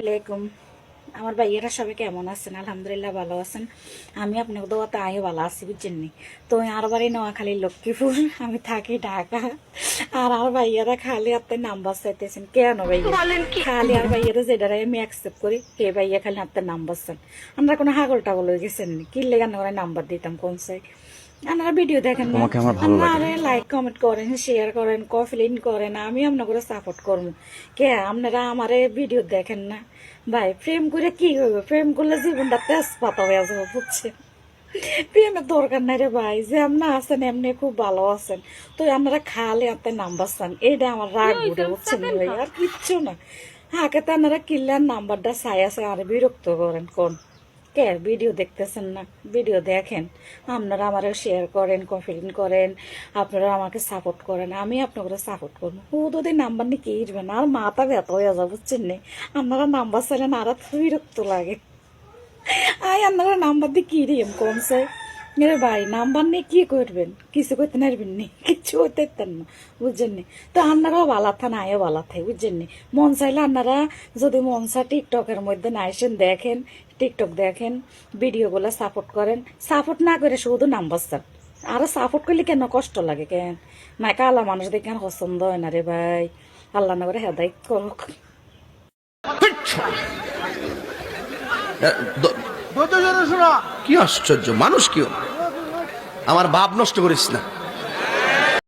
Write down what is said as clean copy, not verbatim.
আলাইকুম। আমার ভাইয়েরা সবাই কেমন আছেন? আলহামদুলিল্লাহ ভালো আছেন। আমি আপনাকে দোয়াতে আমিও ভালো আছি, বুঝছেন নি? তো আর বাড়ি নোয়াখালী লক্ষ্মীপুর, আমি থাকি ঢাকা। আর ভাইয়েরা খালি আপনার নাম্বার চাইতেছেন কেন ভাইয়া? খালি আর ভাইয়েরা যেটারে আমি অ্যাকসেপ্ট করি কে ভাইয়া খালি আপনার নাম্বার চান। আমরা কোনো হাগল টাগল হয়ে গেছেন নি? কিনলে কেন করে নাম্বার দিতাম কোন চাই? আপনারা ভিডিও দেখেন না, আপনারা লাইক কমেন্ট করেন, শেয়ার করেন, কমেন্ট করেন, আমি আপনাকে সাপোর্ট করবো। কে আপনারা আমারে ভিডিও দেখেন না? ভাই প্রেম করে কি করবে? প্রেম করলে জীবনটা তেজপাতা হয়ে যাবে, বুঝছেন? প্রেমের দরকার নাই রে ভাই। যে আপনারা আছেন এমনি খুব ভালো আছেন, তো আপনারা খালি আপনার নাম্বার চান, এইটা আমার রাগ উঠে, বুঝছেন ভাই? আর কিচ্ছু না। হাকে তো আপনারা কিনলেন নাম্বারটা চাই আছে আর বিরক্ত করেন কোন কে? ভিডিও দেখতেছেন না? ভিডিও দেখেন, আপনারা আমারও শেয়ার করেন, কমেন্ট করেন, আপনারা আমাকে সাপোর্ট করেন, আমি আপনাকে সাপোর্ট করবো। ও যদি নাম্বার নিয়ে কে ইরবেন, আর মাথা ব্যথা হয়ে যাবে, বুঝছেন নি? আপনারা নাম্বার চাইলেন আর বিরক্ত লাগে। আপনারা নাম্বার দিয়ে কি রিম কমছে রে ভাই? নাম্বার নিয়ে কি করবেন? কিছু করতে পারবেন নি, কিছু করতে পারতেন না, বুঝছেন নি? তো আপনারাও ভালো থান, আয়ও ভালো থাই, বুঝছেন নি? মন চাইলে আপনারা যদি মন চা টিকটকের মধ্যে নাইসেন দেখেন, টিকটক দেখেন, ভিডিওগুলো সাপোর্ট করেন। সাপোর্ট না করে শুধু নাম্বার চান। আরো সাপোর্ট করলে কেন কষ্ট লাগে কেন? মাইকা আল্লাহ মানুষ দেখেন পছন্দ হয় না রে ভাই। আল্লাহ না করে হেদায়েত করুক। কি আশ্চর্য মানুষ! কেউ আমার ভাব নষ্ট করিস না।